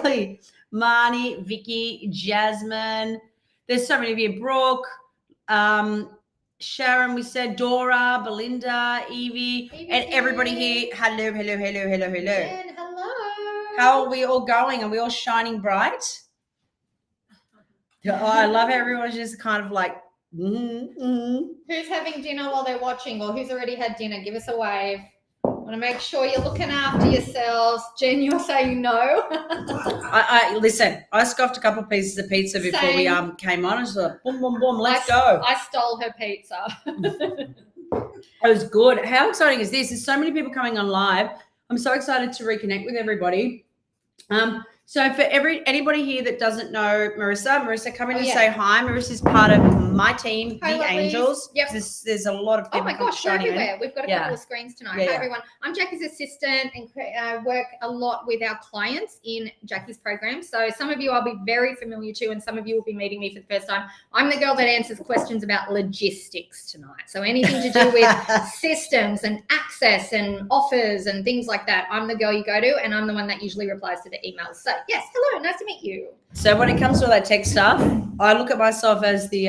Natalie, Marnie, Vicky, Jasmine. There's so many of you. Brooke, Sharon, we said, Dora, Belinda, Evie, and everybody here. Hello. Jen, hello. How are we all going? Are we all shining bright? Oh, I love how everyone's just kind of like, Who's having dinner while they're watching, or who's already had dinner? Give us a wave. Want to make sure you're looking after yourselves. Jen, you're saying no. I listen. I scoffed a couple of pieces of pizza before we came on. I was like, boom, let's go. I stole her pizza. It was good. How exciting is this? There's so many people coming on live. I'm so excited to reconnect with everybody. So for anybody here that doesn't know Marissa, come in and say hi. Marissa's part of my team, Hi, the lovelies. Angels. Yep. There's a lot of people. Oh my gosh, we're everywhere. We've got a couple of screens tonight. Yeah, Hi, everyone. I'm Jackie's assistant and work a lot with our clients in Jackie's program. So some of you I'll be very familiar to, and some of you will be meeting me for the first time. I'm the girl that answers questions about logistics tonight. So anything to do with systems and access and offers and things like that, I'm the girl you go to, and I'm the one that usually replies to the emails. So yes, hello, nice to meet you. So when it comes to all that tech stuff, I look at myself as the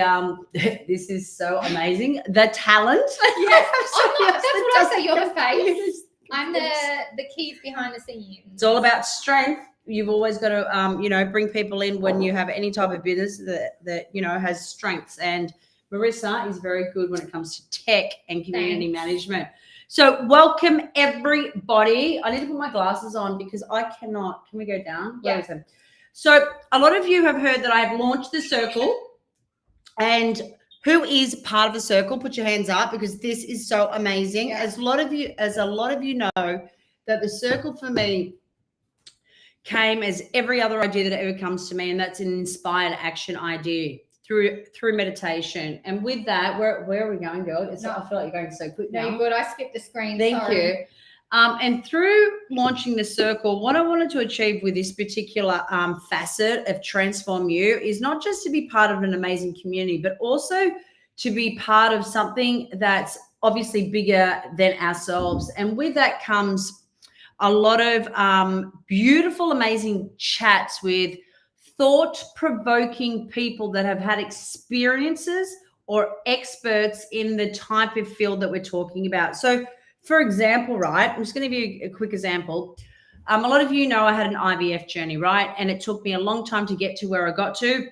this is so amazing, the talent. Yes, that's what I say. You're the face. I'm the keys behind the scenes. It's all about strength. You've always got to bring people in when you have any type of business that has strengths. And Marissa is very good when it comes to tech and community management. So welcome everybody. I need to put my glasses on because I cannot. Can we go down? Yeah. So a lot of you have heard that I have launched the Circle, and who is part of the Circle? Put your hands up because this is so amazing. Yeah. As a lot of you know, that the Circle for me came as every other idea that ever comes to me, and that's an inspired action idea through meditation. And with that, where are we going, girl? I feel like you're going so quick now. No, you're good. I skipped the screen. Thank you. And through launching the Circle, what I wanted to achieve with this particular facet of Transform You is not just to be part of an amazing community, but also to be part of something that's obviously bigger than ourselves. And with that comes a lot of beautiful, amazing chats with thought-provoking people that have had experiences or experts in the type of field that we're talking about. So, for example, right, I'm just going to give you a quick example. A lot of you know I had an IVF journey, right? And it took me a long time to get to where I got to.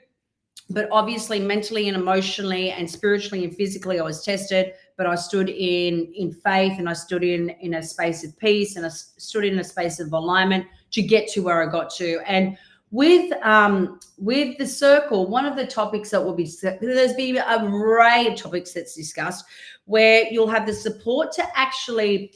But obviously, mentally and emotionally and spiritually and physically, I was tested. But I stood in faith, and I stood in a space of peace, and I stood in a space of alignment to get to where I got to. And with the Circle, one of the topics that will be, there's been an array of topics that's discussed, where you'll have the support to actually,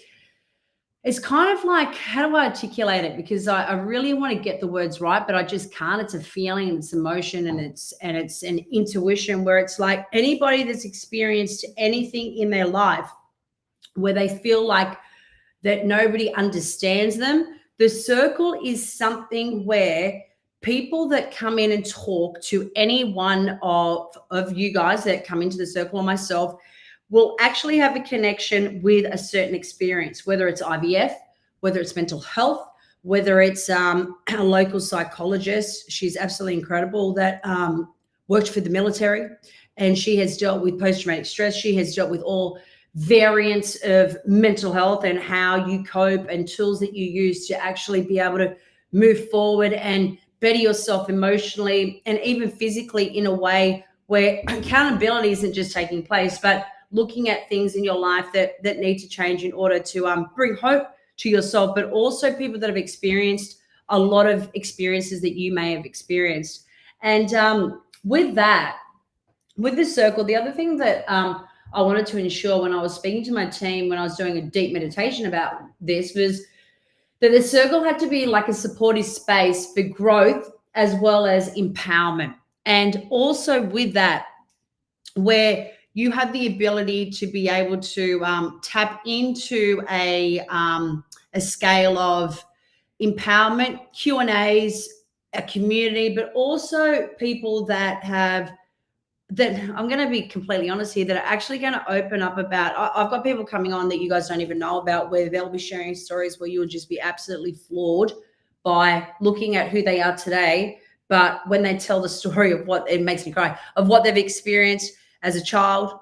it's kind of like, how do I articulate it? Because I really want to get the words right, but I just can't. It's a feeling, and it's emotion, and it's an intuition, where it's like anybody that's experienced anything in their life where they feel like that nobody understands them, the Circle is something where people that come in and talk to any one of you guys that come into the Circle, or myself, will actually have a connection with a certain experience, whether it's IVF, whether it's mental health, whether it's a local psychologist. She's absolutely incredible, that worked for the military, and she has dealt with post-traumatic stress. She has dealt with all variants of mental health and how you cope, and tools that you use to actually be able to move forward and better yourself emotionally and even physically, in a way where accountability isn't just taking place, but looking at things in your life that need to change in order to bring hope to yourself, but also people that have experienced a lot of experiences that you may have experienced. And with that, with the Circle, the other thing that I wanted to ensure when I was speaking to my team, when I was doing a deep meditation about this, was that the Circle had to be like a supportive space for growth as well as empowerment. And also with that, where you have the ability to be able to tap into a scale of empowerment, Q&As, a community, but also people that I'm going to be completely honest here, that are actually going to open up about, I've got people coming on that you guys don't even know about, where they'll be sharing stories where you'll just be absolutely floored by looking at who they are today. But when they tell the story of what, it makes me cry, of what they've experienced as a child,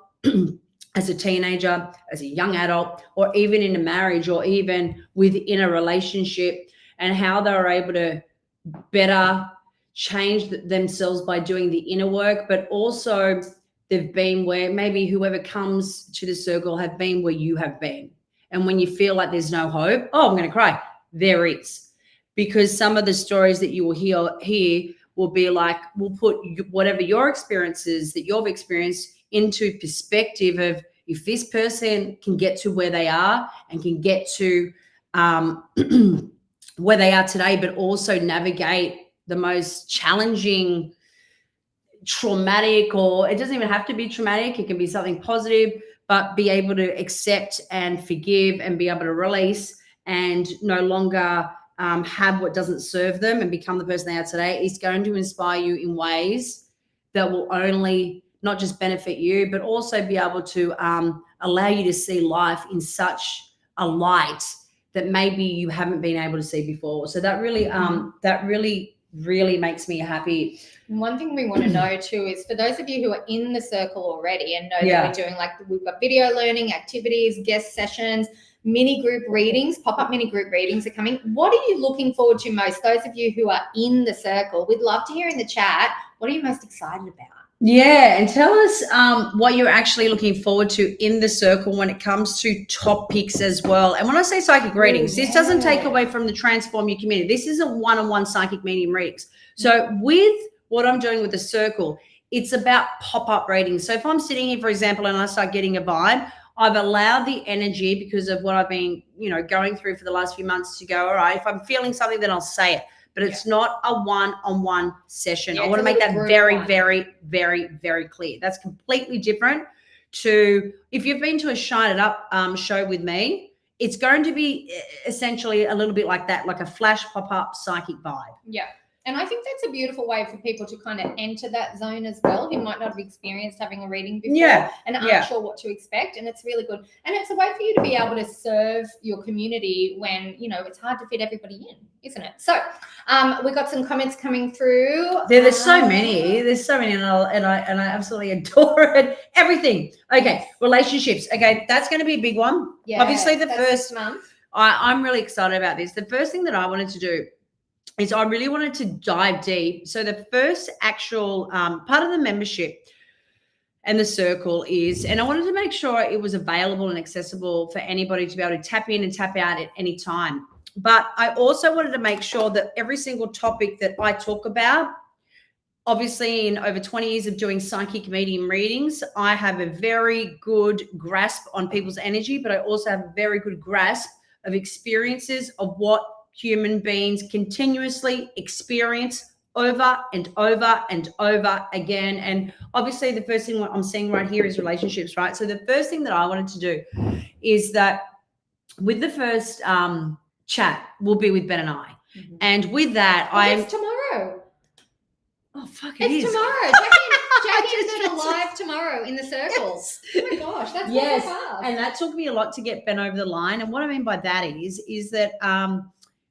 as a teenager, as a young adult, or even in a marriage, or even within a relationship, and how they were able to better change themselves by doing the inner work, but also they've been where maybe whoever comes to the circle have been where you have been. And when you feel like there's no hope, oh, I'm going to cry. There is. Because some of the stories that you will hear will be like, we'll put whatever your experiences that you've experienced into perspective of, if this person can get to where they are and can get to where they are today, but also navigate the most challenging, traumatic, or it doesn't even have to be traumatic, it can be something positive, but be able to accept and forgive and be able to release and no longer have what doesn't serve them and become the person they are today, is going to inspire you in ways that will only not just benefit you, but also be able to allow you to see life in such a light that maybe you haven't been able to see before. So that really makes me happy. One thing we want to know too is, for those of you who are in the circle already and know that we're doing, like, we've got video learning, activities, guest sessions, mini group readings, pop-up mini group readings are coming. What are you looking forward to most? Those of you who are in the circle, we'd love to hear in the chat, what are you most excited about? Yeah, and tell us what you're actually looking forward to in the circle when it comes to topics as well. And when I say psychic readings, this doesn't take away from the Transform Your Community. This isn't one-on-one psychic medium readings. So with what I'm doing with the circle, it's about pop-up readings. So if I'm sitting here, for example, and I start getting a vibe, I've allowed the energy, because of what I've been, going through for the last few months, to go, all right, if I'm feeling something, then I'll say it. But it's not a one-on-one session. Yeah, I want to make that very, very, very, very clear. That's completely different to if you've been to a Shine It Up show with me. It's going to be essentially a little bit like that, like a flash pop-up psychic vibe. Yeah. And I think that's a beautiful way for people to kind of enter that zone as well, who might not have experienced having a reading before and aren't sure what to expect. And it's really good. And it's a way for you to be able to serve your community when, it's hard to fit everybody in, isn't it? So we got some comments coming through. There's so many. There's so many, and I absolutely adore it. Everything. Okay, relationships. Okay, that's going to be a big one. Yeah, obviously the first month. I'm really excited about this. The first thing that I wanted to do is I really wanted to dive deep. So the first actual part of the membership and the circle is, and I wanted to make sure it was available and accessible for anybody to be able to tap in and tap out at any time. But I also wanted to make sure that every single topic that I talk about, obviously in over 20 years of doing psychic medium readings, I have a very good grasp on people's energy, but I also have a very good grasp of experiences of what human beings continuously experience over and over and over again. And obviously the first thing I'm seeing right here is relationships, right? So the first thing that I wanted to do is that with the first chat will be with Ben and I. Mm-hmm. And with that, it's tomorrow. Oh, fuck, it's tomorrow. Jackie's doing a live tomorrow in the circle. Yes. Oh my gosh, that's so fast. And that took me a lot to get Ben over the line. And what I mean by that is that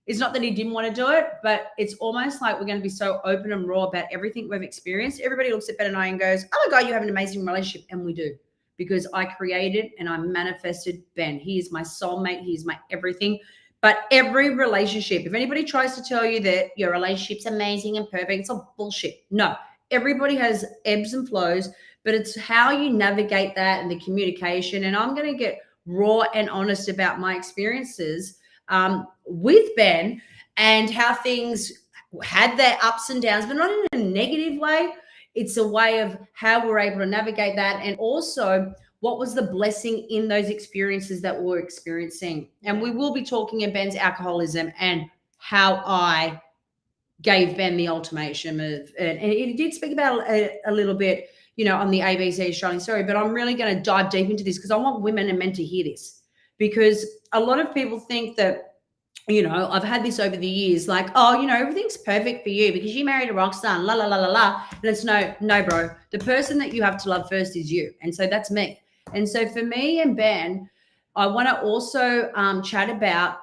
it's not that he didn't want to do it, but it's almost like we're going to be so open and raw about everything we've experienced. Everybody looks at Ben and I and goes, oh my God, you have an amazing relationship. And we do, because I created and I manifested Ben. He is my soulmate. He is my everything. But every relationship, if anybody tries to tell you that your relationship's amazing and perfect, it's all bullshit. No, everybody has ebbs and flows, but it's how you navigate that and the communication. And I'm going to get raw and honest about my experiences with Ben and how things had their ups and downs, but not in a negative way. It's a way of how we're able to navigate that, and also what was the blessing in those experiences that we're experiencing. And we will be talking about Ben's alcoholism and how I gave Ben the ultimatum of, and he did speak about a little bit, on the ABC Shining Story, but I'm really going to dive deep into this because I want women and men to hear this, because a lot of people think that, I've had this over the years, like, oh, everything's perfect for you because you married a rock star and la, la, la, la, la. And it's no, bro. The person that you have to love first is you. And so that's me. And so for me and Ben, I want to also chat about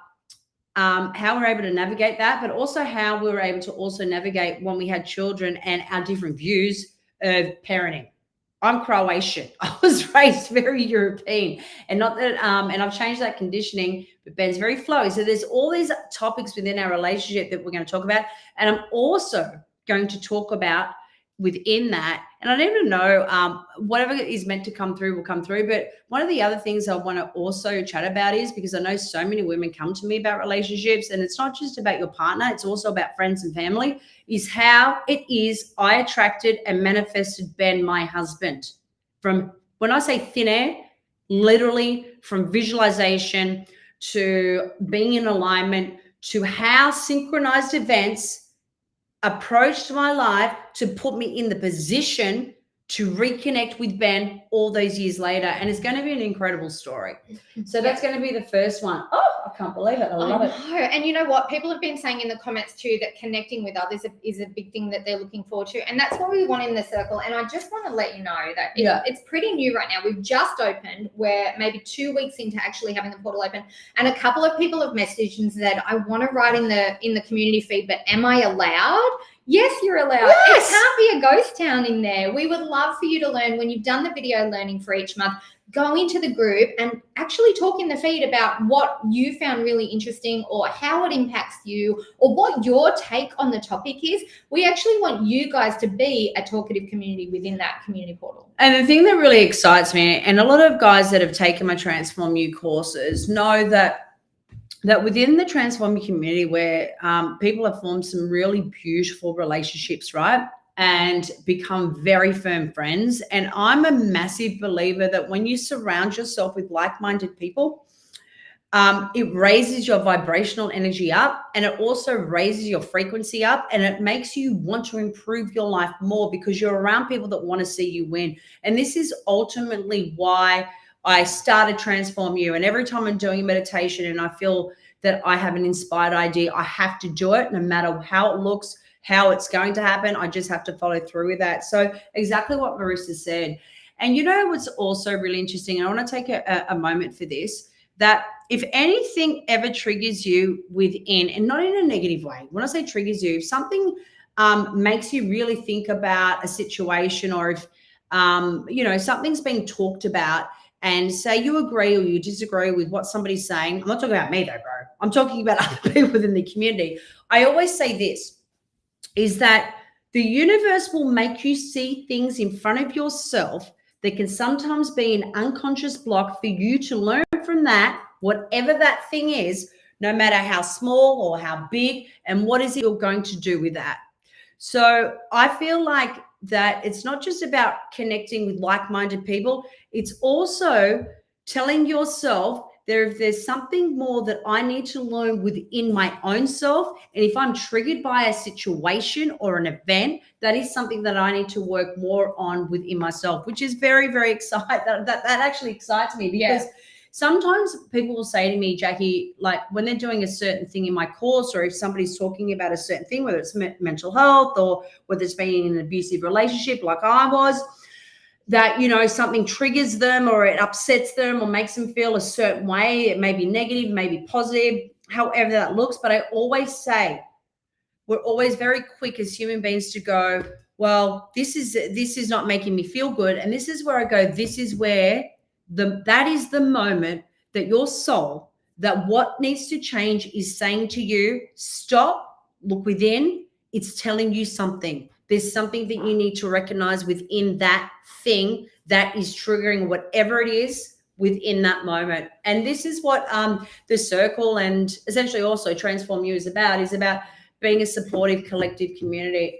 how we're able to navigate that, but also how we were able to also navigate when we had children and our different views of parenting. I'm Croatian. I was raised very European, and not that, and I've changed that conditioning, but Ben's very flowy. So there's all these topics within our relationship that we're going to talk about. And I'm also going to talk about within that. And I don't even know, whatever is meant to come through will come through. But one of the other things I want to also chat about is, because I know so many women come to me about relationships, and it's not just about your partner, it's also about friends and family, is how it is I attracted and manifested Ben, my husband. From when I say thin air, literally from visualization to being in alignment to how synchronized events approached my life to put me in the position to reconnect with Ben all those years later. And it's going to be an incredible story. So that's going to be the first one. Oh, I can't believe it. I love it. And you know what? People have been saying in the comments too that connecting with others is a big thing that they're looking forward to. And that's what we want in the circle. And I just want to let you know that it's pretty new right now. We've just opened. We're maybe 2 weeks into actually having the portal open. And a couple of people have messaged and said, I want to write in the community feed, but am I allowed? Yes, you're allowed. Yes. It can't be a ghost town in there. We would love for you to learn when you've done the video learning for each month. Go into the group and actually talk in the feed about what you found really interesting or how it impacts you or what your take on the topic is. We actually want you guys to be a talkative community within that community portal. And the thing that really excites me, and a lot of guys that have taken my Transform You courses know that within the Transform You community, where people have formed some really beautiful relationships, right? And become very firm friends. And I'm a massive believer that when you surround yourself with like-minded people, it raises your vibrational energy up, and it also raises your frequency up, and it makes you want to improve your life more because you're around people that want to see you win. And this is ultimately why I started Transform You. And every time I'm doing a meditation and I feel that I have an inspired idea, I have to do it no matter how it looks, how it's going to happen. I just have to follow through with that. So exactly what Marissa said. And you know what's also really interesting, and I want to take a moment for this, that if anything ever triggers you within, and not in a negative way, when I say triggers you, if something makes you really think about a situation, or if, something's being talked about, and say you agree or you disagree with what somebody's saying. I'm not talking about me though, bro. I'm talking about other people within the community. I always say this, is that the universe will make you see things in front of yourself that can sometimes be an unconscious block for you to learn from that, whatever that thing is, no matter how small or how big, and what is it you're going to do with that. So I feel like that it's not just about connecting with like-minded people, it's also telling yourself if there's something more that I need to learn within my own self, and if I'm triggered by a situation or an event, that is something that I need to work more on within myself, which is very, very exciting. That actually excites me, because sometimes people will say to me, Jackie, like when they're doing a certain thing in my course, or if somebody's talking about a certain thing, whether it's mental health or whether it's been in an abusive relationship like I was, that, something triggers them or it upsets them or makes them feel a certain way. It may be negative, it may be positive, however that looks. But I always say, we're always very quick as human beings to go, well, this is not making me feel good. And this is where I go, this is where that is the moment that your soul, that what needs to change is saying to you, stop, look within. It's telling you something. There's something that you need to recognize within that thing that is triggering whatever it is within that moment. And this is what the circle and essentially also Transform You is about being a supportive collective community.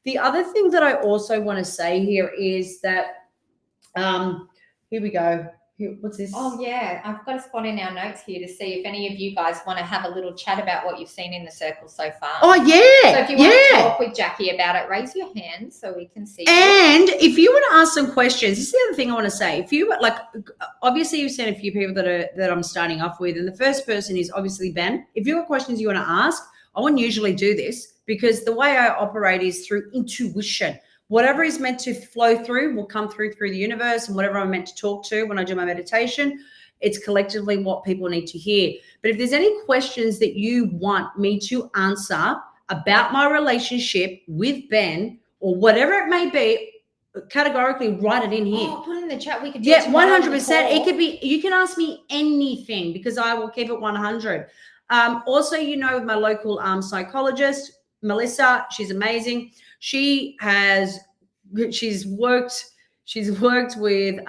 The other thing that I also want to say here is that, here we go. What's this? Oh, yeah. I've got a spot in our notes here to see if any of you guys want to have a little chat about what you've seen in the circle so far. Oh, yeah. So if you want to talk with Jackie about it, raise your hand so we can see. And if you want to ask some questions, this is the other thing I want to say. If you obviously you've seen a few people that I'm starting off with, and the first person is obviously Ben. If you've got questions you want to ask, I wouldn't usually do this because the way I operate is through intuition. Whatever is meant to flow through will come through the universe, and whatever I'm meant to talk to when I do my meditation, It's collectively what people need to hear. But if there's any questions that you want me to answer about my relationship with Ben or whatever it may be, categorically write it in here. Oh, put it in the chat. We could do Yeah, it tomorrow on the 100%. It call. could be, you can ask me anything because I will keep it 100. Also, you know, my local psychologist, Melissa, she's amazing. She's worked with,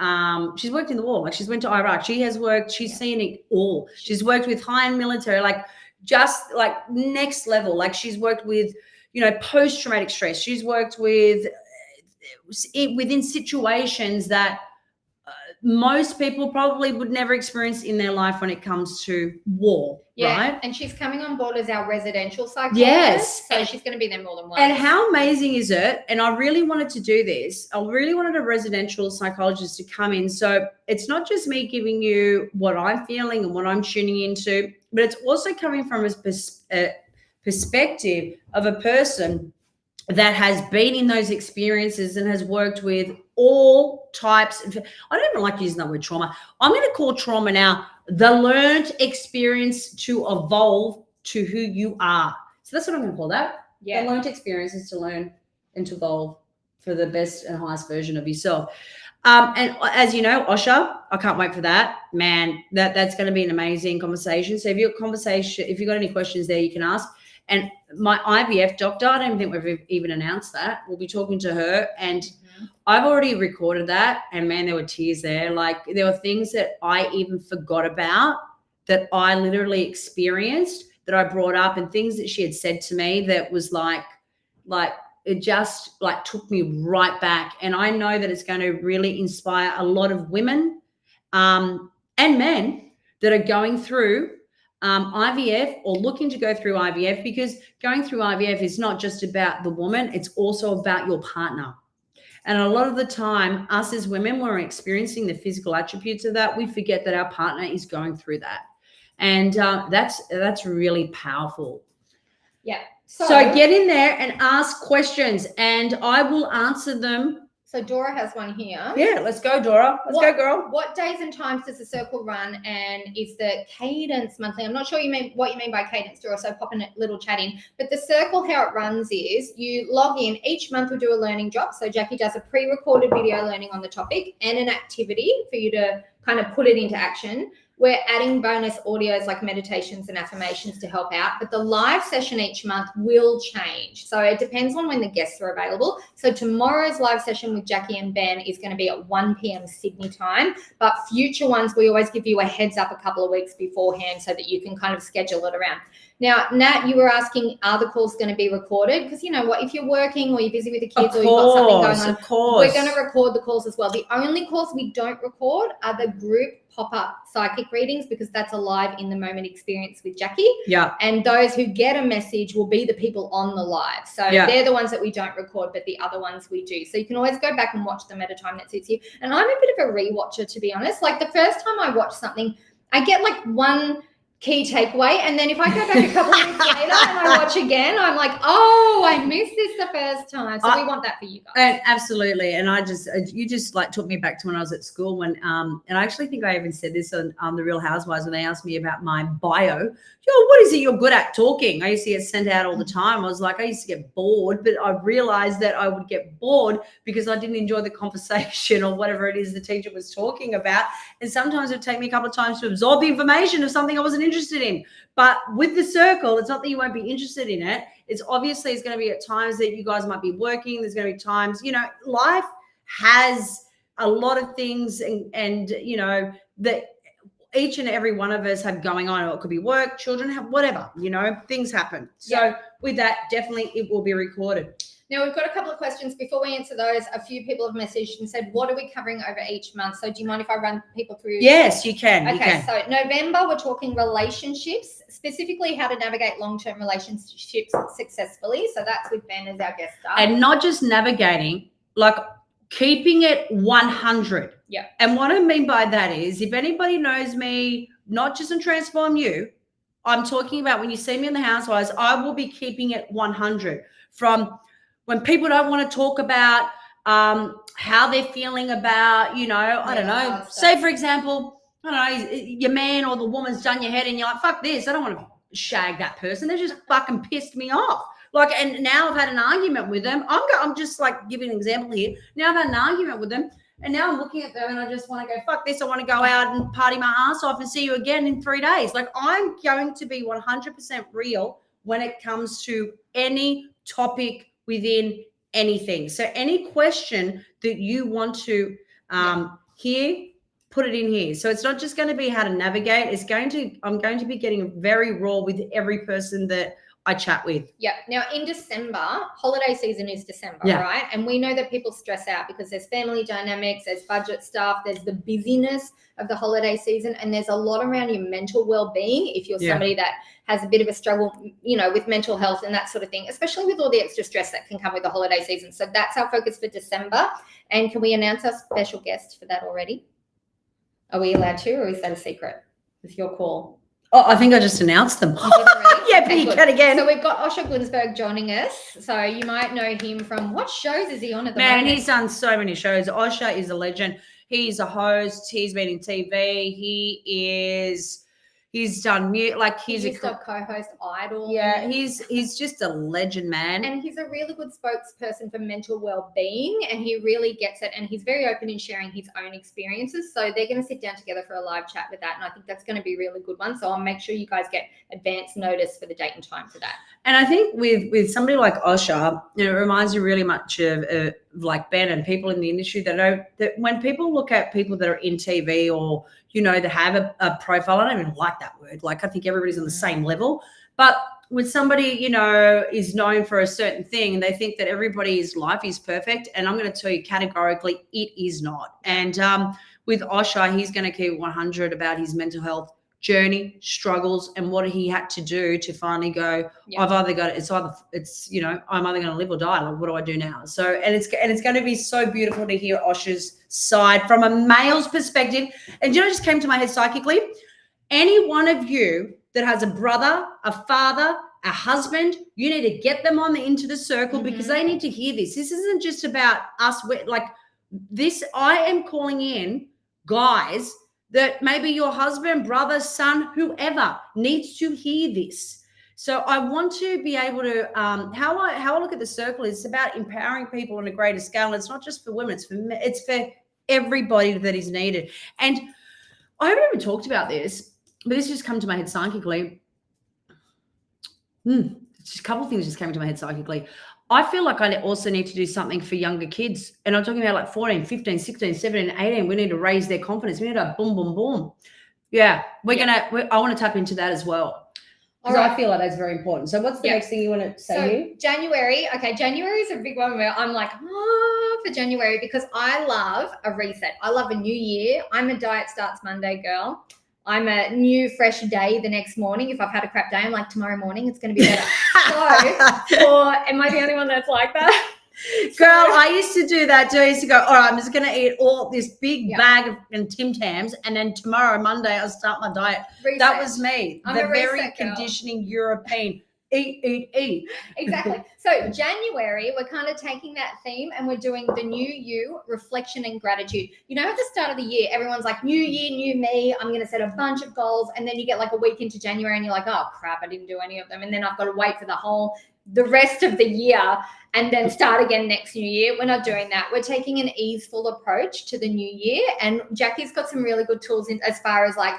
she's worked in the war. Like she's went to Iraq. She's seen it all. She's worked with high-end military, like just like next level. Like she's worked with, you know, post-traumatic stress. She's worked with within situations that most people probably would never experience in their life when it comes to war. Yeah, right? And she's coming on board as our residential psychologist. Yes. So she's going to be there more than once. And how amazing is it? And I really wanted to do this. I really wanted a residential psychologist to come in. So it's not just me giving you what I'm feeling and what I'm tuning into, but it's also coming from a perspective of a person that has been in those experiences and has worked with all types of, I don't even like using that word trauma. I'm going to call trauma now the learned experience to evolve to who you are. So that's what I'm going to call that. Yeah. The learned experiences to learn and to evolve for the best and highest version of yourself. And as you know, Osha, I can't wait for that. Man, that's going to be an amazing conversation. So if you've got any questions there, you can ask. And my IVF doctor, I don't think we've even announced that. We'll be talking to her, and I've already recorded that. And man, there were tears there. Like there were things that I even forgot about that I literally experienced that I brought up, and things that she had said to me that was like it just like took me right back. And I know that it's going to really inspire a lot of women and men that are going through IVF or looking to go through IVF, because going through IVF is not just about the woman, it's also about your partner. And a lot of the time, us as women, when we're experiencing the physical attributes of that, we forget that our partner is going through that. And that's really powerful. Yeah. So get in there and ask questions, and I will answer them. So Dora has one here. Yeah, let's go, Dora. Let's go, girl. What days and times does the circle run, and is the cadence monthly? I'm not sure what you mean by cadence, Dora, so pop in a little chat in. But the circle, how it runs is you log in. Each month we do a learning drop. So Jackie does a pre-recorded video learning on the topic and an activity for you to kind of put it into action. We're adding bonus audios like meditations and affirmations to help out, but the live session each month will change. So it depends on when the guests are available. So tomorrow's live session with Jackie and Ben is going to be at 1 p.m. Sydney time, but future ones, we always give you a heads up a couple of weeks beforehand so that you can kind of schedule it around. Now, Nat, you were asking, are the calls going to be recorded? Because you know what, if you're working or you're busy with the kids or you've got something going on, of course, we're going to record the calls as well. The only calls we don't record are the group pop-up psychic readings, because that's a live in the moment experience with Jackie. Yeah. And those who get a message will be the people on the live. So they're the ones that we don't record, but the other ones we do. So you can always go back and watch them at a time that suits you. And I'm a bit of a rewatcher, to be honest. Like the first time I watch something, I get like one key takeaway, and then if I go back a couple of weeks later and I watch again, I'm like, oh, I missed this the first time. So we want that for you guys. And absolutely. And you just like took me back to when I was at school when and I actually think I even said this on the Real Housewives when they asked me about my bio. Yo, what is it you're good at talking? I used to get sent out all the time. I was like, I used to get bored, but I realized that I would get bored because I didn't enjoy the conversation or whatever it is the teacher was talking about. And sometimes it would take me a couple of times to absorb the information of something I wasn't interested in. But with the circle, it's not that you won't be interested in it. It's obviously it's going to be at times that you guys might be working. There's going to be times, you know, life has a lot of things and you know, that each and every one of us have going on. Or it could be work, children, have whatever, you know, things happen. So with that, definitely it will be recorded. Now, we've got a couple of questions. Before we answer those, a few people have messaged and said, what are we covering over each month? So do you mind if I run people through? Yes, you can. Okay, so November, we're talking relationships, specifically how to navigate long-term relationships successfully. So that's with Ben as our guest star. And not just navigating, like keeping it 100. Yeah. And what I mean by that is, if anybody knows me, not just in Transform You, I'm talking about when you see me in the Housewives, I will be keeping it 100. From when people don't want to talk about how they're feeling about, you know, I don't know, say for example, I don't know, your man or the woman's done your head and you're like, fuck this, I don't want to shag that person. They just fucking pissed me off. Like, and now I've had an argument with them. I'm just like giving an example here. Now I've had an argument with them, and now I'm looking at them and I just want to go, fuck this. I want to go out and party my ass off and see you again in 3 days. Like, I'm going to be 100% real when it comes to any topic within anything. So any question that you want to hear, put it in here. So it's not just going to be how to navigate. I'm going to be getting very raw with every person that I chat with. Yeah. Now in December, holiday season is December, Yeah. right? And we know that people stress out because there's family dynamics, there's budget stuff, there's the busyness of the holiday season, and there's a lot around your mental well-being if you're somebody that has a bit of a struggle, with mental health and that sort of thing, especially with all the extra stress that can come with the holiday season. So that's our focus for December. And can we announce our special guest for that already? Are we allowed to, or is that a secret? It's your call. Oh, I think I just announced them. You did already? Yeah, but you can again. So we've got Osher Gunsberg joining us. So you might know him from, what shows is he on at the Man, moment? he's done so many shows. Osher is a legend. He's a host. He's been in TV. He's done mute. Like He used to co-host Idol. Yeah, he's just a legend, man. And he's a really good spokesperson for mental well-being, and he really gets it, and he's very open in sharing his own experiences. So they're going to sit down together for a live chat with that, and I think that's going to be a really good one. So I'll make sure you guys get advance notice for the date and time for that. And I think with somebody like Osher, it reminds you really much of like Ben and people in the industry that when people look at people that are in TV or that have a profile, I don't even like that word. Like, I think everybody's on the same level. But when somebody, is known for a certain thing and they think that everybody's life is perfect, and I'm going to tell you categorically, it is not. And with Osher, he's going to keep 100 about his mental health journey, struggles, and what he had to do to finally go, I'm either going to live or die. Like, what do I do now? So, and it's going to be so beautiful to hear Osher's side from a male's perspective. And it just came to my head psychically. Any one of you that has a brother, a father, a husband, you need to get them into the circle because they need to hear this. This isn't just about us. Like this, I am calling in guys that maybe your husband, brother, son, whoever needs to hear this. So I want to be able to, how I look at the circle is about empowering people on a greater scale. And it's not just for women, it's for everybody that is needed. And I haven't even talked about this, but this just come to my head psychically. Just a couple of things just came to my head psychically. I feel like I also need to do something for younger kids. And I'm talking about like 14, 15, 16, 17, 18. We need to raise their confidence. We need to boom, boom, boom. Yeah, I want to tap into that as well. Because I feel like that's very important. So what's the next thing you want to say here? January. Okay, January is a big one where I'm like, for January, because I love a reset. I love a new year. I'm a diet starts Monday girl. I'm a new fresh day the next morning. If I've had a crap day, I'm like, tomorrow morning it's going to be better. Or am I the only one that's like that? Girl, I used to do that too. I used to go, all right, I'm just going to eat all this big bag of Tim Tams, and then tomorrow, Monday, I'll start my diet. Reset. That was me. I'm the a very reset girl. Conditioning European. Eat. Exactly. So January, we're kind of taking that theme and we're doing the new you, reflection and gratitude. At the start of the year, everyone's like, new year, new me. I'm going to set a bunch of goals. And then you get like a week into January and you're like, oh crap, I didn't do any of them. And then I've got to wait for the rest of the year and then start again next new year. We're not doing that. We're taking an easeful approach to the new year. And Jackie's got some really good tools as far as like,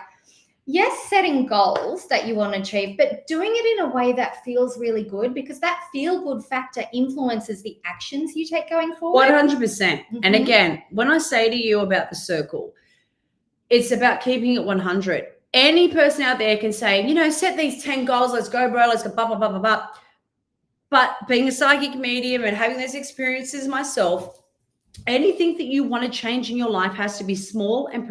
yes, setting goals that you want to achieve, but doing it in a way that feels really good, because that feel-good factor influences the actions you take going forward. 100%. And again, when I say to you about the circle, it's about keeping it 100. Any person out there can say, set these 10 goals. Let's go, bro. Let's go, blah, blah, blah, blah, blah. But being a psychic medium and having those experiences myself, anything that you want to change in your life has to be small and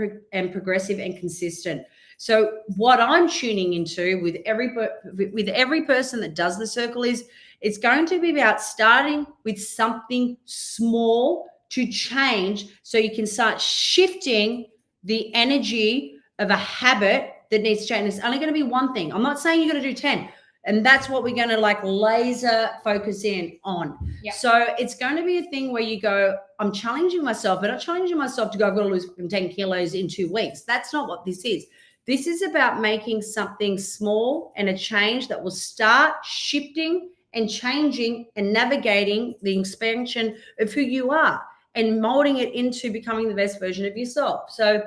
progressive and consistent. So what I'm tuning into with every person that does the circle is it's going to be about starting with something small to change so you can start shifting the energy of a habit that needs to change. It's only going to be one thing. I'm not saying you're going to do 10. And that's what we're going to like laser focus in on. Yep. So it's going to be a thing where you go, I'm challenging myself, but I'm challenging myself to go, I've got to lose 10 kilos in 2 weeks. That's not what this is. This is about making something small and a change that will start shifting and changing and navigating the expansion of who you are and molding it into becoming the best version of yourself. So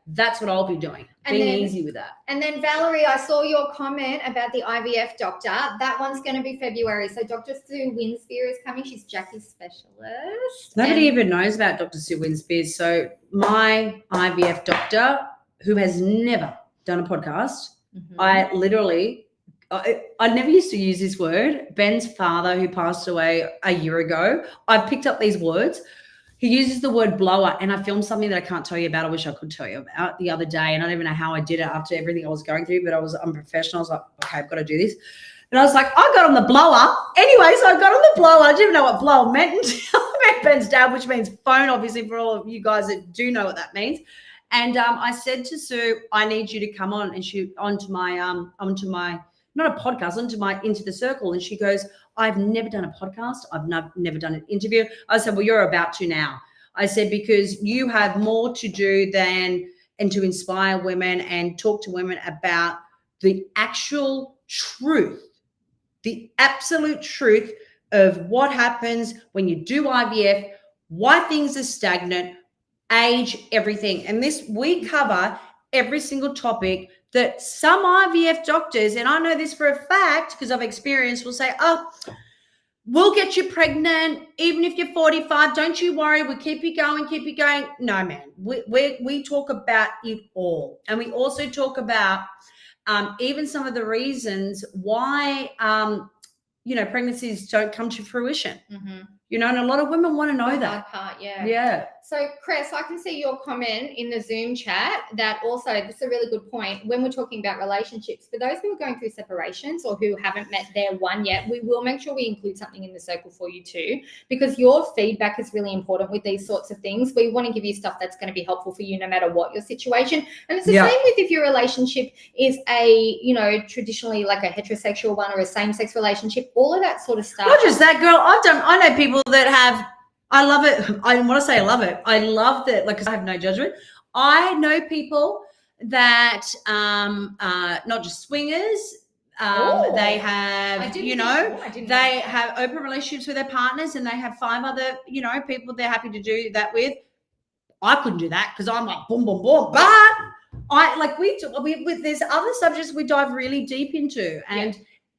that's what I'll be doing, being easy with that. And then Valerie, I saw your comment about the IVF doctor. That one's going to be February. So Dr. Sue Winspear is coming. She's Jackie's specialist. Nobody even knows about Dr. Sue Winspear. So my IVF doctor, who has never done a podcast, I literally, I never used to use this word. Ben's father, who passed away a year ago, I picked up these words. He uses the word blower, and I filmed something that I can't tell you about. I wish I could tell you about the other day, and I don't even know how I did it after everything I was going through, but I was unprofessional. I was like, okay, I've got to do this. And I was like, I got on the blower. Anyway, so I got on the blower. I didn't even know what blower meant until I met Ben's dad, which means phone, obviously, for all of you guys that do know what that means. And I said to Sue, I need you to come on and shoot onto my not a podcast, into the circle. And she goes, I've never done a podcast. I've never done an interview. I said, well, you're about to now. I said, because you have more to do and to inspire women and talk to women about the actual truth, the absolute truth of what happens when you do IVF, why things are stagnant, age, everything. And this, we cover every single topic that some IVF doctors, and I know this for a fact because I've experienced, will say, oh, we'll get you pregnant even if you're 45. Don't you worry. We'll keep you going, keep you going. No, man. We talk about it all. And we also talk about even some of the reasons why, pregnancies don't come to fruition. And a lot of women want to know that. Part, yeah. So, Chris, I can see your comment in the Zoom chat that also, this is a really good point. When we're talking about relationships, for those who are going through separations or who haven't met their one yet, we will make sure we include something in the circle for you too, because your feedback is really important with these sorts of things. We want to give you stuff that's going to be helpful for you no matter what your situation. And it's the same with if your relationship is a, traditionally like a heterosexual one or a same-sex relationship, all of that sort of stuff. Not just that, girl. I know people that have, I love it. I want to say I love it. I love that, like, 'cause I have no judgment. I know people that not just swingers. They have, they have open relationships with their partners, and they have 5 other, people they're happy to do that with. I couldn't do that because I'm like boom, boom, boom. But there's other subjects we dive really deep into,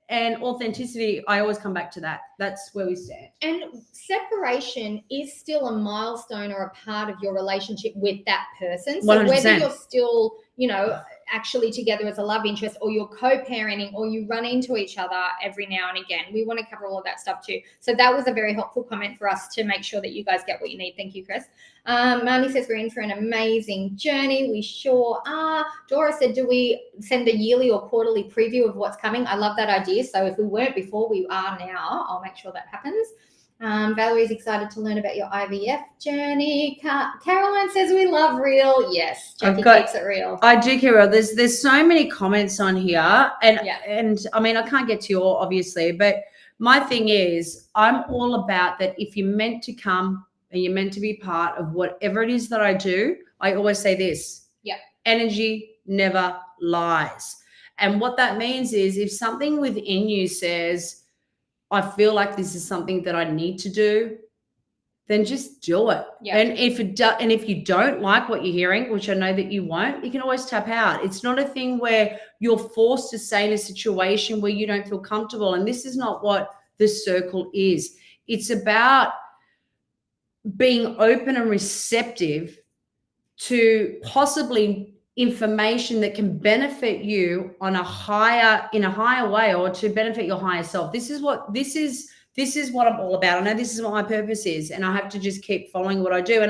and authenticity, I always come back to that. That's where we stand. And separation is still a milestone or a part of your relationship with that person. So 100%. Whether you're still, actually together as a love interest, or you're co-parenting, or you run into each other every now and again, we want to cover all of that stuff too. So that was a very helpful comment for us to make sure that you guys get what you need. Thank you, Chris. Marnie says we're in for an amazing journey. We sure are. Dora said, do we send a yearly or quarterly preview of what's coming? I love that idea. So if we weren't before, we are now. I'll make sure that happens. Valerie's excited to learn about your IVF journey. Caroline says we love real. Yes, Jackie keeps it real. I do care real. There's so many comments on here, and I mean, I can't get to you all, obviously, but my thing is, I'm all about that. If you're meant to come and you're meant to be part of whatever it is that I do, I always say this. Energy never lies. And what that means is, if something within you says, I feel like this is something that I need to do, then just do it. And if you don't like what you're hearing, which I know that you won't, you can always tap out. It's not a thing where you're forced to stay in a situation where you don't feel comfortable. And this is not what the circle is. It's about being open and receptive to possibly information that can benefit you in a higher way, or to benefit your higher self. This is what I'm all about. I know this is what my purpose is, and I have to just keep following what I do.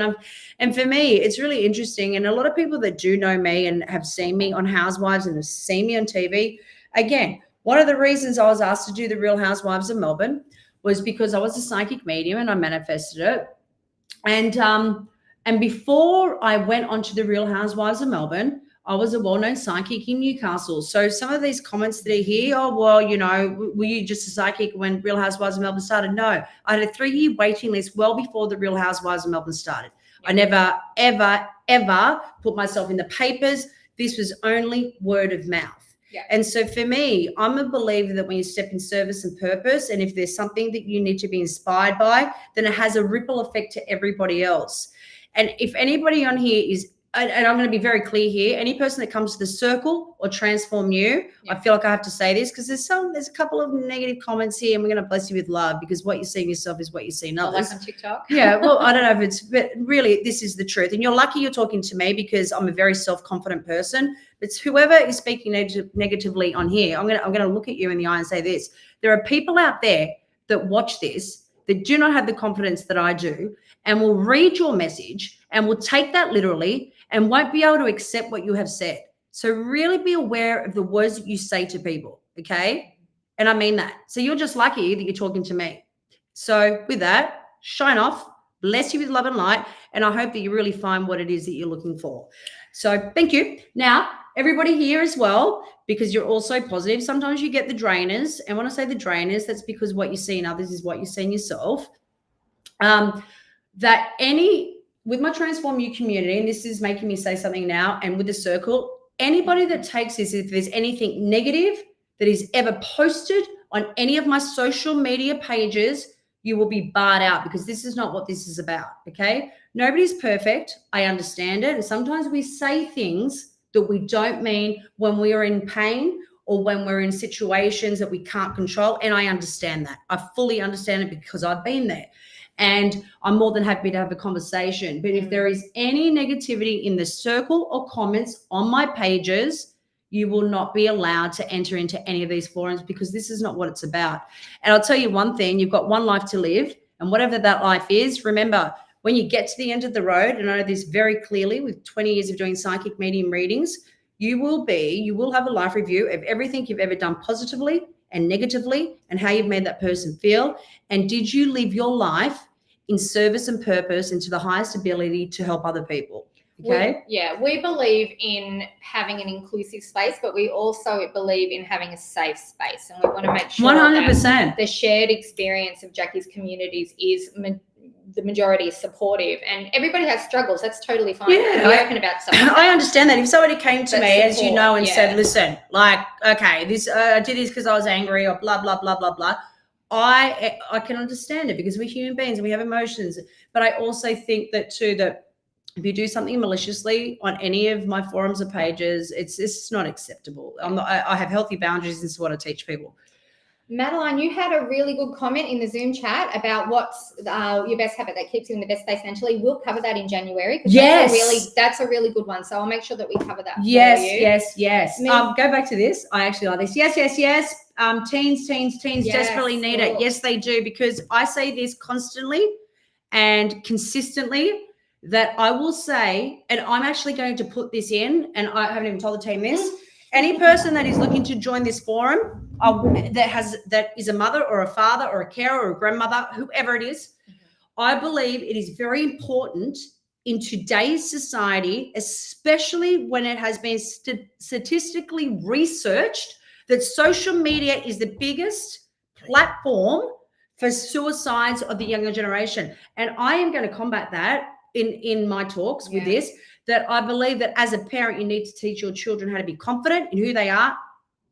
And for me, it's really interesting. And a lot of people that do know me and have seen me on Housewives and have seen me on TV, again, one of the reasons I was asked to do the Real Housewives of Melbourne was because I was a psychic medium and I manifested it. And before I went on to the Real Housewives of Melbourne, I was a well-known psychic in Newcastle. So some of these comments that are here, oh, well, you know, were you just a psychic when Real Housewives of Melbourne started? No, I had a 3-year waiting list well before the Real Housewives of Melbourne started. I never, ever, ever put myself in the papers. This was only word of mouth. Yeah. And so for me, I'm a believer that when you step in service and purpose, and if there's something that you need to be inspired by, then it has a ripple effect to everybody else. And if anybody on here is, and I'm going to be very clear here, any person that comes to the circle or Transform You, I feel like I have to say this because there's a couple of negative comments here, and we're going to bless you with love because what you see in yourself is what you see in others. Like on TikTok. Yeah, well, I don't know if it's, but really, this is the truth. And you're lucky you're talking to me because I'm a very self-confident person. It's whoever is speaking negatively on here, I'm gonna look at you in the eye and say this: there are people out there that watch this that do not have the confidence that I do, and will read your message and will take that literally and won't be able to accept what you have said. So really be aware of the words that you say to people, okay? And I mean that. So you're just lucky that you're talking to me. So with that, shine off, bless you with love and light, and I hope that you really find what it is that you're looking for. So thank you. Now, everybody here as well, because you're also positive, sometimes you get the drainers. And when I say the drainers, that's because what you see in others is what you see in yourself. With my Transform You community, and this is making me say something now, and with the circle, anybody that takes this, if there's anything negative that is ever posted on any of my social media pages, you will be barred out because this is not what this is about, okay? Nobody's perfect. I understand it. And sometimes we say things that we don't mean when we are in pain or when we're in situations that we can't control. And I understand that. I fully understand it because I've been there. And I'm more than happy to have a conversation. But if there is any negativity in the circle or comments on my pages, you will not be allowed to enter into any of these forums because this is not what it's about. And I'll tell you one thing, you've got one life to live, and whatever that life is, remember, when you get to the end of the road, and I know this very clearly with 20 years of doing psychic medium readings, you will have a life review of everything you've ever done positively and negatively and how you've made that person feel. And did you live your life in service and purpose and to the highest ability to help other people? Okay. We believe in having an inclusive space, but we also believe in having a safe space. And we want to make sure 100%. The shared experience of Jackie's communities is the majority is supportive, and everybody has struggles. That's totally fine. Yeah, Be open about something. I understand that. If somebody came to me, support, as you know, and said, listen, like, okay, this I did this because I was angry or blah, blah, blah, blah, blah. I can understand it because we're human beings and we have emotions. But I also think that too, that if you do something maliciously on any of my forums or pages, it's not acceptable. I have healthy boundaries. This is what I teach people. Madeline, you had a really good comment in the Zoom chat about what's your best habit that keeps you in the best space mentally. We'll cover that in January. Yes. That's a really good one. So I'll make sure that we cover that. Yes, for you. yes. Go back to this. I actually like this. Yes. Teens desperately need it. Yes, they do, because I say this constantly and consistently that I will say, and I'm actually going to put this in, and I haven't even told the team this. Any person that is looking to join this forum that is a mother or a father or a carer or a grandmother, whoever it is, I believe it is very important in today's society, especially when it has been statistically researched that social media is the biggest platform for suicides of the younger generation. And I am going to combat that in my talks with this, that I believe that as a parent, you need to teach your children how to be confident in who they are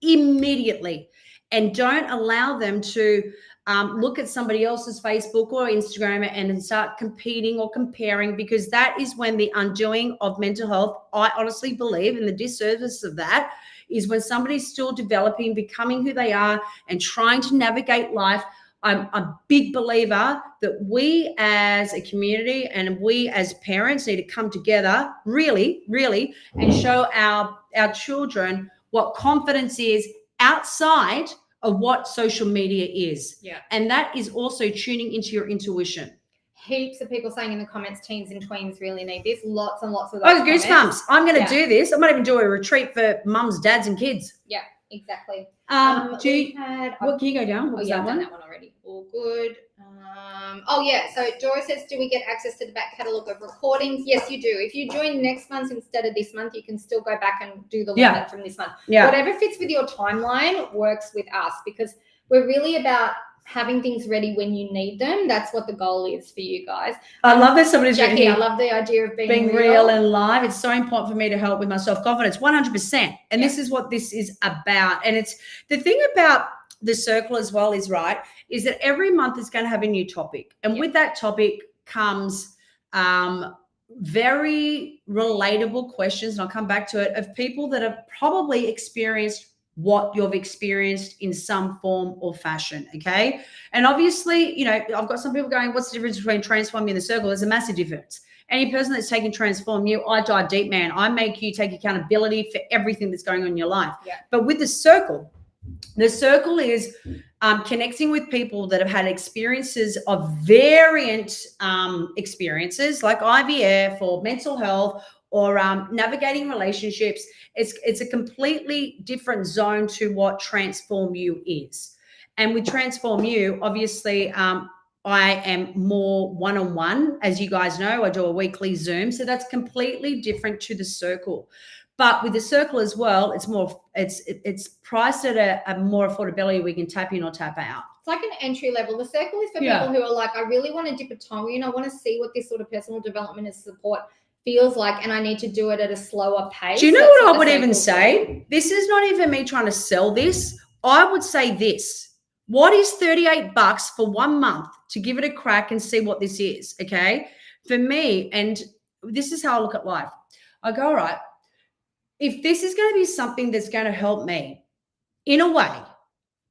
immediately, and don't allow them to look at somebody else's Facebook or Instagram and start competing or comparing, because that is when the undoing of mental health, I honestly believe, and the disservice of that is when somebody's still developing, becoming who they are and trying to navigate life. I'm a big believer that we as a community and we as parents need to come together really, really, and show our children what confidence is outside of what social media is. Yeah. And that is also tuning into your intuition. Heaps of people saying in the comments, teens and tweens really need this. Lots and lots of those goosebumps. I'm going to do this. I might even do a retreat for mums, dads, and kids. Yeah. Exactly. Do We you, had, what can you go down? What oh was yeah, that I've done one? that one already. All good. Oh yeah. So Dora says, do we get access to the back catalogue of recordings? Yes, you do. If you join next month instead of this month, you can still go back and do the learning from this month. Yeah. Whatever fits with your timeline works with us, because we're really about having things ready when you need them. That's what the goal is for you guys. I love that somebody's Jackie, written I here, love the idea of being real and live. It's so important for me to help with my self-confidence, 100%. And Yeah. this is what this is about. And it's the thing about the circle as well is is that every month is going to have a new topic. And with that topic comes very relatable questions, and I'll come back to it, of people that have probably experienced what you've experienced in some form or fashion. Okay. And obviously, you know, I've got some people going, what's the difference between Transform You and the Circle? There's a massive difference. Any person that's taking Transform You, I dive deep, man. I make you take accountability for everything that's going on in your life. Yeah. But with the circle is connecting with people that have had experiences of variant experiences, like IVF or mental health or navigating relationships. It's a completely different zone to what Transform You is. And with Transform You, obviously, I am more one-on-one. As you guys know, I do a weekly Zoom. So that's completely different to the circle. But with the circle as well, it's priced at a more affordability. We can tap in or tap out. It's like an entry level. The circle is for people who are like, I really want to dip a toe in. I want to see what this sort of personal development and support feels like, and I need to do it at a slower pace. Do you know what I would even say? This is not even me trying to sell this. I would say this. What is $38 for 1 month to give it a crack and see what this is? Okay. For me, and this is how I look at life. I go, all right, if this is going to be something that's going to help me in a way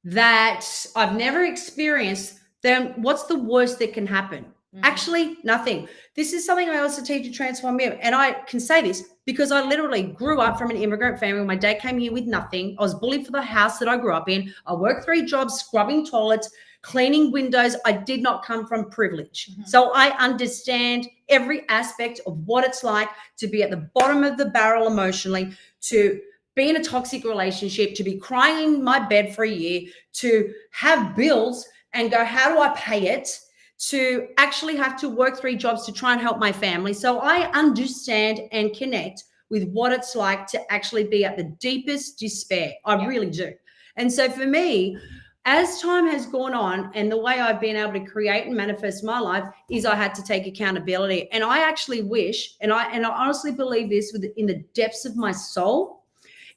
that I've never experienced, then what's the worst that can happen? Actually, nothing. This is something I also teach to Transform You. And I can say this because I literally grew up from an immigrant family. My dad came here with nothing. I was bullied for the house that I grew up in. I worked 3 jobs, scrubbing toilets, cleaning windows. I did not come from privilege. So I understand every aspect of what it's like to be at the bottom of the barrel emotionally, to be in a toxic relationship, to be crying in my bed for a year, to have bills and go, how do I pay it? To actually have to work 3 jobs to try and help my family. So I understand and connect with what it's like to actually be at the deepest despair. I really do. And so for me, as time has gone on, and the way I've been able to create and manifest my life is I had to take accountability. And I actually wish, and I honestly believe this in the depths of my soul,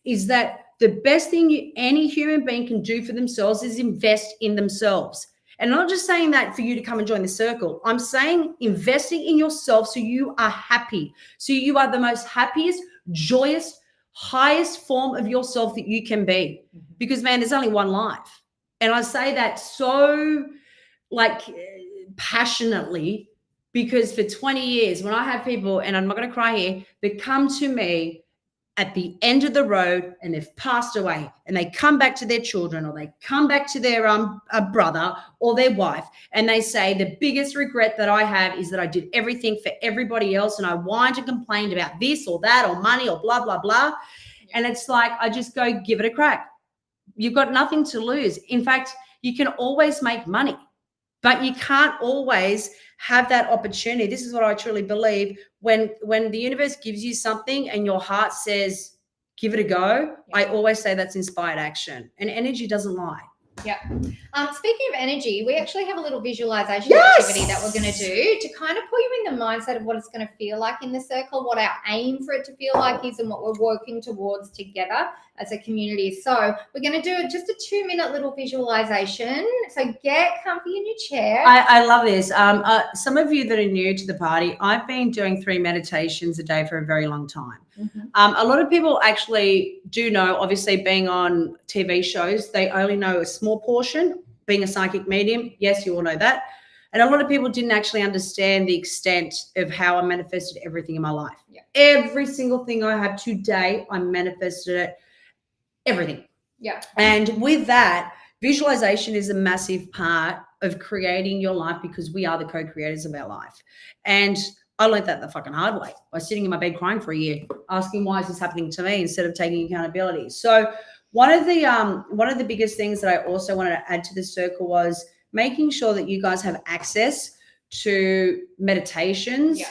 is that the best thing any human being can do for themselves is invest in themselves. And I'm not just saying that for you to come and join the circle. I'm saying investing in yourself so you are happy, so you are the most happiest, joyous, highest form of yourself that you can be. Because, man, there's only one life. And I say that so like passionately, because for 20 years, when I have people, and I'm not going to cry here, that come to me at the end of the road and they've passed away, and they come back to their children, or they come back to their brother or their wife, and they say, the biggest regret that I have is that I did everything for everybody else, and I whined and complained about this or that or money or blah, blah, blah. And it's like, I just go, give it a crack. You've got nothing to lose. In fact, you can always make money, but you can't always have that opportunity. This is what I truly believe. When the universe gives you something and your heart says, give it a go, I always say that's inspired action, and energy doesn't lie. Yeah. Speaking of energy, we actually have a little visualization activity that we're going to do to kind of put you in the mindset of what it's going to feel like in the circle, what our aim for it to feel like is, and what we're working towards together as a community. So we're going to do just a 2-minute little visualization. So get comfy in your chair. I love this. Some of you that are new to the party, I've been doing 3 meditations a day for a very long time. A lot of people actually do know, obviously being on TV shows, they only know a small portion. Being a psychic medium, yes, you all know that. And a lot of people didn't actually understand the extent of how I manifested everything in my life. Every single thing I have today, I manifested it, everything. And with that, visualization is a massive part of creating your life, because we are the co-creators of our life. And I learned that the fucking hard way by sitting in my bed crying for a year, asking why is this happening to me, instead of taking accountability. So One of the biggest things that I also wanted to add to the circle was making sure that you guys have access to meditations. Yeah.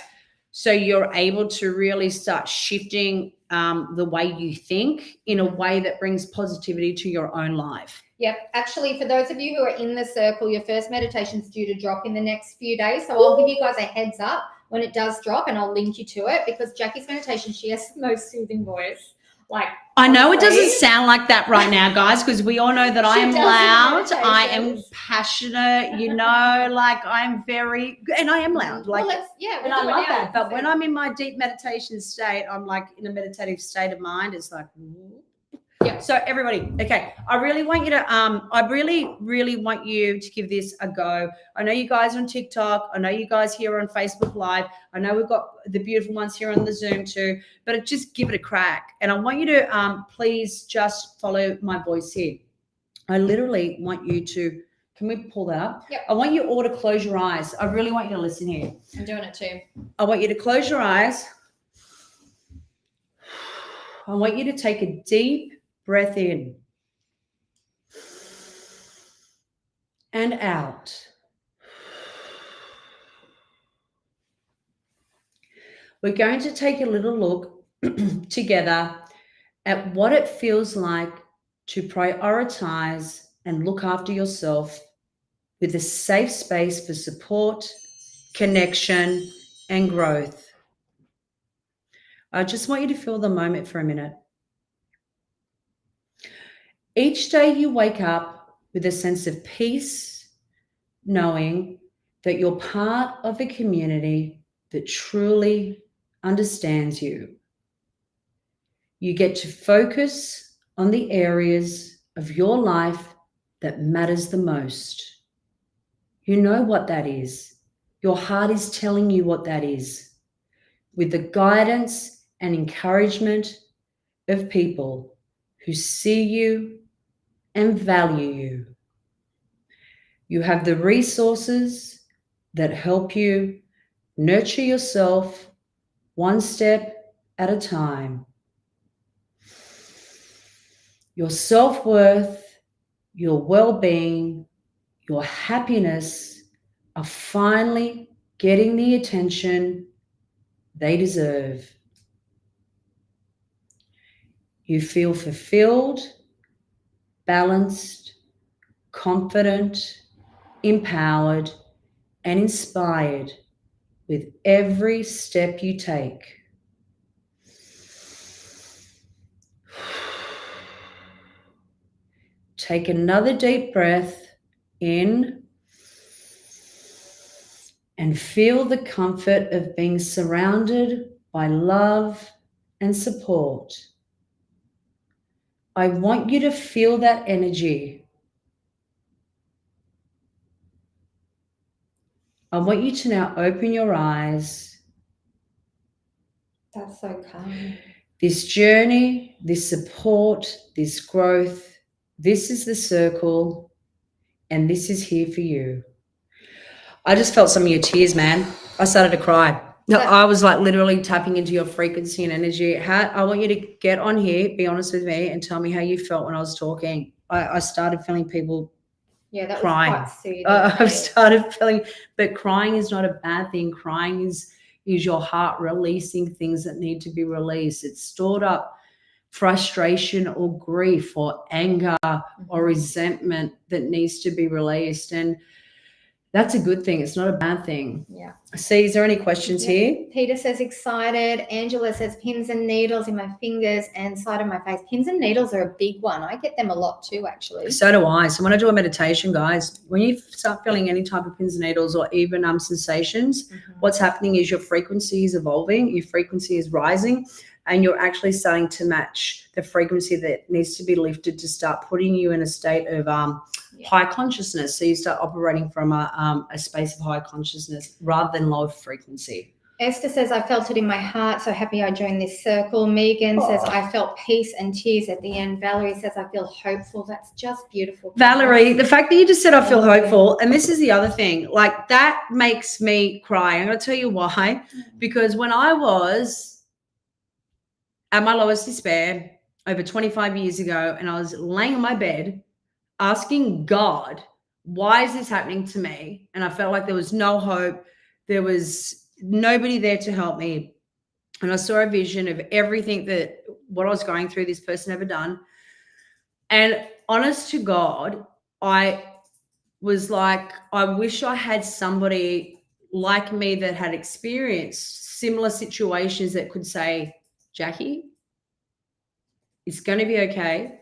So you're able to really start shifting the way you think in a way that brings positivity to your own life. Yep. Actually, for those of you who are in the circle, your first meditation is due to drop in the next few days. So I'll give you guys a heads up when it does drop, and I'll link you to it, because Jackie's meditation, she has the most soothing voice. Like, I know it honestly, doesn't sound like that right now, guys, because we all know that I She am does loud, in I am meditations. passionate, you know, like I'm very, and I am loud. Like, well, we'll and I do it love now. that. But when I'm in my deep meditation state, I'm like in a meditative state of mind. It's like, Yeah. So everybody, okay, I really want you to, I really, really want you to give this a go. I know you guys are on TikTok. I know you guys here on Facebook Live. I know we've got the beautiful ones here on the Zoom too, but just give it a crack. And I want you to please just follow my voice here. I literally want you to, can we pull that up? Yep. I want you all to close your eyes. I really want you to listen here. I'm doing it too. I want you to close your eyes. I want you to take a deep breath in and out. We're going to take a little look together at what it feels like to prioritize and look after yourself with a safe space for support, connection, and growth. I just want you to feel the moment for a minute. Each day you wake up with a sense of peace, knowing that you're part of a community that truly understands you. You get to focus on the areas of your life that matters the most. You know what that is. Your heart is telling you what that is. With the guidance and encouragement of people who see you and value you. You have the resources that help you nurture yourself one step at a time. Your self-worth, your well-being, your happiness are finally getting the attention they deserve. You feel fulfilled, balanced, confident, empowered, and inspired with every step you take. Take another deep breath in and feel the comfort of being surrounded by love and support. I want you to feel that energy. I want you to now open your eyes. That's so calm. This journey, this support, this growth, this is the circle, and this is here for you. I just felt some of your tears, man. I started to cry. I was like literally tapping into your frequency and energy. I want you to get on here, be honest with me, and tell me how you felt when I was talking. I started feeling people that crying. Was quite soothing. I've started feeling, but crying is not a bad thing. Crying is your heart releasing things that need to be released. It's stored up frustration or grief or anger or resentment that needs to be released. And that's a good thing. It's not a bad thing. Yeah. See, is there any questions here? Peter says excited. Angela says pins and needles in my fingers and side of my face. Pins and needles are a big one. I get them a lot too, actually. So do I. So when I do a meditation, guys, when you start feeling any type of pins and needles or even sensations, what's happening is your frequency is evolving, your frequency is rising, and you're actually starting to match the frequency that needs to be lifted to start putting you in a state of high consciousness. So you start operating from a space of high consciousness rather than low frequency. Esther says, I felt it in my heart. So happy I joined this circle. Megan says, I felt peace and tears at the end. Valerie says, I feel hopeful. That's just beautiful. Valerie, the fact that you just said I feel hopeful, and this is the other thing, like that makes me cry. I'm going to tell you why. Because when I was at my lowest despair, over 25 years ago, and I was laying on my bed asking God, why is this happening to me? And I felt like there was no hope. There was nobody there to help me. And I saw a vision of everything that what I was going through, this person ever done. And honest to God, I was like, I wish I had somebody like me that had experienced similar situations that could say, Jackie, it's going to be okay.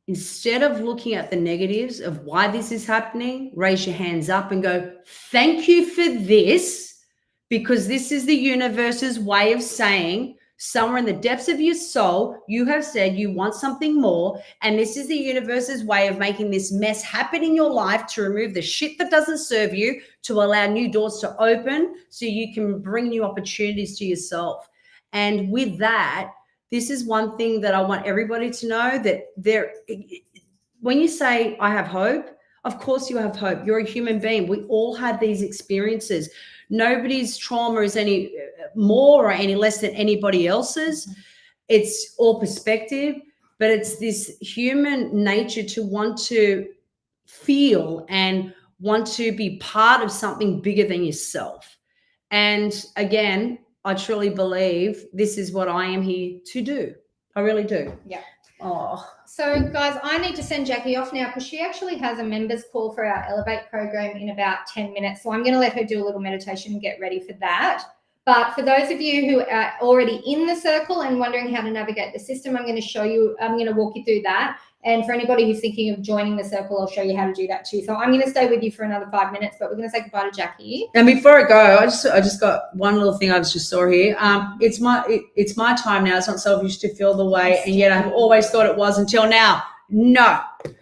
Instead of looking at the negatives of why this is happening, raise your hands up and go, thank you for this, because this is the universe's way of saying, somewhere in the depths of your soul, you have said you want something more. And this is the universe's way of making this mess happen in your life to remove the shit that doesn't serve you, to allow new doors to open so you can bring new opportunities to yourself. And with that, this is one thing that I want everybody to know, that when you say, I have hope, of course you have hope. You're a human being. We all have these experiences. Nobody's trauma is any more or any less than anybody else's. It's all perspective, but it's this human nature to want to feel and want to be part of something bigger than yourself. And again, I truly believe this is what I am here to do. I really do. Yeah. Oh. So, guys, I need to send Jackie off now because she actually has a members call for our Elevate program in about 10 minutes. So I'm going to let her do a little meditation and get ready for that. But for those of you who are already in the circle and wondering how to navigate the system, I'm going to walk you through that. And for anybody who's thinking of joining the circle, I'll show you how to do that too. So I'm going to stay with you for another 5 minutes, but we're going to say goodbye to Jackie. And before I go, I just got one little thing I just saw here. It's my time now. It's not selfish to feel the way, and yet I've always thought it was until now. No.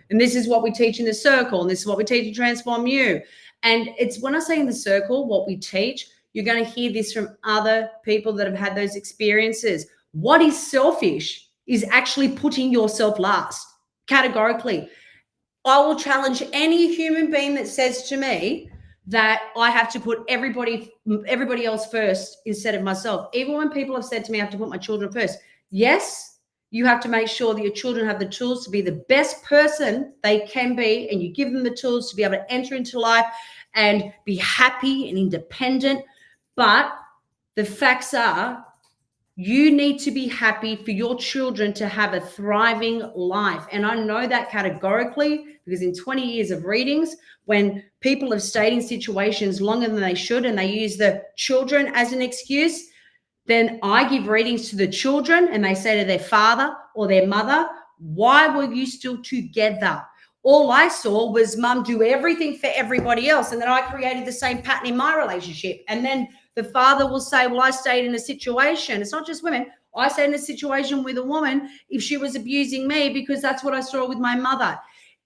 And this is what we teach in the circle, and this is what we teach in Transform You. And it's when I say in the circle, what we teach, you're going to hear this from other people that have had those experiences. What is selfish is actually putting yourself last. Categorically, I will challenge any human being that says to me that I have to put everybody else first instead of myself. Even when people have said to me, I have to put my children first. Yes, you have to make sure that your children have the tools to be the best person they can be, and you give them the tools to be able to enter into life and be happy and independent. But the facts are, you need to be happy for your children to have a thriving life. And I know that categorically because in 20 years of readings, when people have stayed in situations longer than they should and they use the children as an excuse, then I give readings to the children and they say to their father or their mother, why were you still together? All I saw was mum do everything for everybody else. And then I created the same pattern in my relationship. And then the father will say, well, I stayed in a situation. It's not just women. I stayed in a situation with a woman if she was abusing me because that's what I saw with my mother.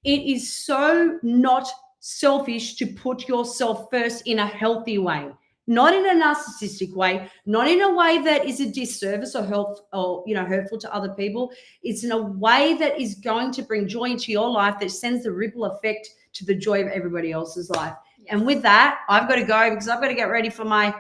It is so not selfish to put yourself first in a healthy way, not in a narcissistic way, not in a way that is a disservice or hurtful to other people. It's in a way that is going to bring joy into your life that sends the ripple effect to the joy of everybody else's life. Yes. And with that, I've got to go because I've got to get ready for my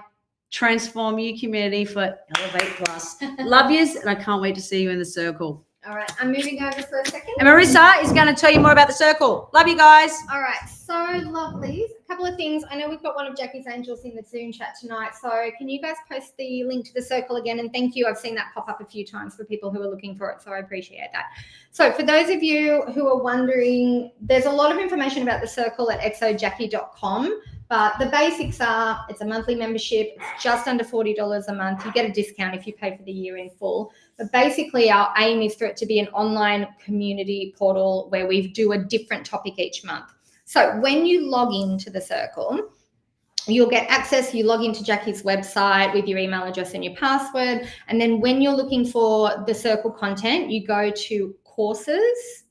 Transform You community for Elevate Plus. Love yous, and I can't wait to see you in the circle. All right, I'm moving over for a second. And Marissa is going to tell you more about the circle. Love you guys. All right, so lovely. A couple of things. I know we've got one of Jackie's angels in the Zoom chat tonight. So can you guys post the link to the circle again? And thank you. I've seen that pop up a few times for people who are looking for it. So I appreciate that. So for those of you who are wondering, there's a lot of information about the circle at exojackie.com. But the basics are, it's a monthly membership. It's just under $40 a month. You get a discount if you pay for the year in full. But basically, our aim is for it to be an online community portal where we do a different topic each month. So when you log into the circle, you'll get access. You log into Jackie's website with your email address and your password. And then when you're looking for the circle content, you go to courses.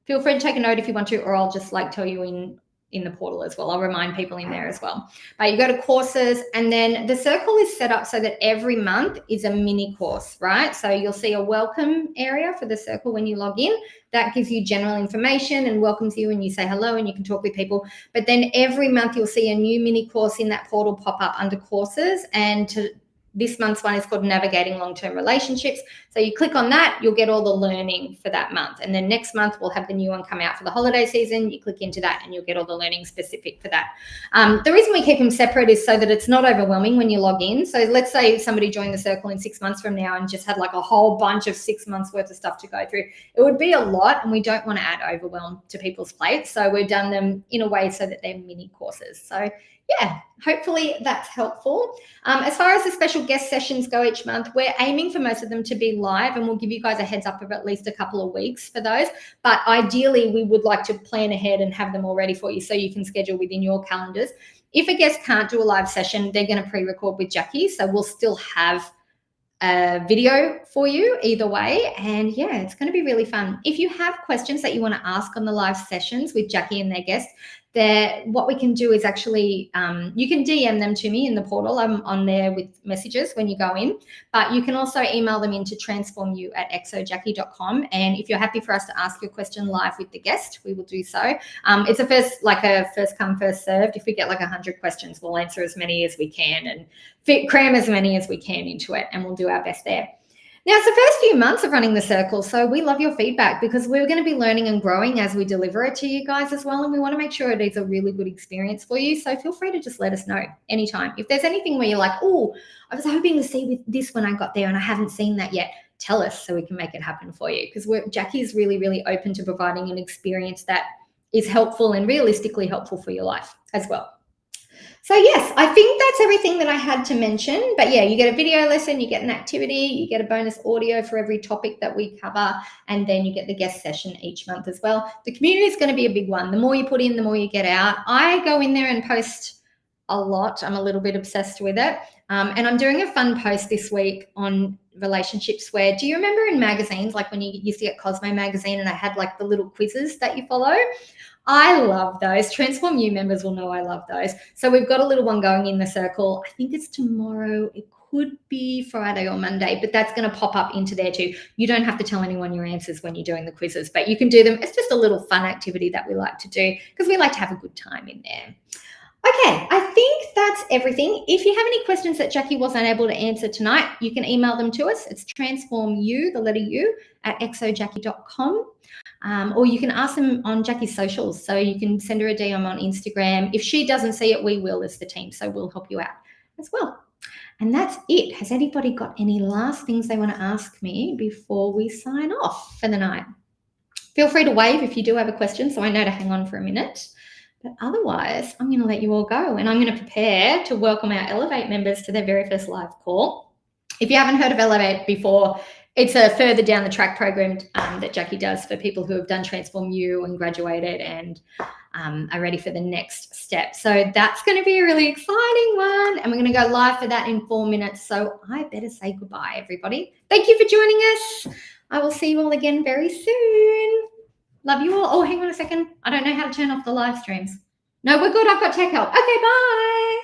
Feel free to take a note if you want to, or I'll just tell you in the portal as well. I'll remind people in there as well. But you go to courses, and then the circle is set up so that every month is a mini course, right? So you'll see a welcome area for the circle when you log in. That gives you general information and welcomes you, and you say hello and you can talk with people. But then every month you'll see a new mini course in that portal pop up under courses, and This month's one is called Navigating Long-Term Relationships. So you click on that, you'll get all the learning for that month. And then next month, we'll have the new one come out for the holiday season. You click into that and you'll get all the learning specific for that. The reason we keep them separate is so that it's not overwhelming when you log in. So let's say somebody joined the circle in 6 months from now and just had like a whole bunch of 6 months worth of stuff to go through. It would be a lot, and we don't want to add overwhelm to people's plates. So we've done them in a way so that they're mini courses. So yeah, hopefully that's helpful. As far as the special guest sessions go each month, we're aiming for most of them to be live, and we'll give you guys a heads up of at least a couple of weeks for those. But ideally, we would like to plan ahead and have them all ready for you so you can schedule within your calendars. If a guest can't do a live session, they're going to pre-record with Jackie. So we'll still have a video for you either way. And yeah, it's going to be really fun. If you have questions that you want to ask on the live sessions with Jackie and their guests, what we can do is actually, you can DM them to me in the portal. I'm on there with messages when you go in, but you can also email them into transformyou@exojackie.com. And if you're happy for us to ask your question live with the guest, we will do so. It's a first come, first served. If we get like 100 questions, we'll answer as many as we can and cram as many as we can into it, and we'll do our best there. Now, it's the first few months of running the circle, so we love your feedback because we're going to be learning and growing as we deliver it to you guys as well, and we want to make sure it is a really good experience for you. So feel free to just let us know anytime. If there's anything where you're like, oh, I was hoping to see with this when I got there and I haven't seen that yet, tell us so we can make it happen for you, because Jackie is really, really open to providing an experience that is helpful and realistically helpful for your life as well. So yes, I think that's everything that I had to mention. But yeah, you get a video lesson, you get an activity, you get a bonus audio for every topic that we cover, and then you get the guest session each month as well. The community is going to be a big one. The more you put in, the more you get out. I go in there and post a lot. I'm a little bit obsessed with it. And I'm doing a fun post this week on relationships where, do you remember in magazines, like when you used to get Cosmo magazine and I had like the little quizzes that you follow? I love those. Transform You members will know I love those. So we've got a little one going in the circle. I think it's tomorrow. It could be Friday or Monday, but that's going to pop up into there too. You don't have to tell anyone your answers when you're doing the quizzes, but you can do them. It's just a little fun activity that we like to do because we like to have a good time in there. Okay, I think that's everything. If you have any questions that Jackie wasn't able to answer tonight, you can email them to us. It's transformyou, the letter U, @exojackie.com. Or you can ask them on Jackie's socials. So you can send her a DM on Instagram. If she doesn't see it, we will as the team. So we'll help you out as well. And that's it. Has anybody got any last things they want to ask me before we sign off for the night? Feel free to wave if you do have a question so I know to hang on for a minute. But otherwise, I'm going to let you all go, and I'm going to prepare to welcome our Elevate members to their very first live call. If you haven't heard of Elevate before, it's a further down the track program that Jackie does for people who have done Transform You and graduated and are ready for the next step. So that's going to be a really exciting one. And we're going to go live for that in 4 minutes. So I better say goodbye, everybody. Thank you for joining us. I will see you all again very soon. Love you all. Oh, hang on a second. I don't know how to turn off the live streams. No, we're good. I've got tech help. Okay, bye.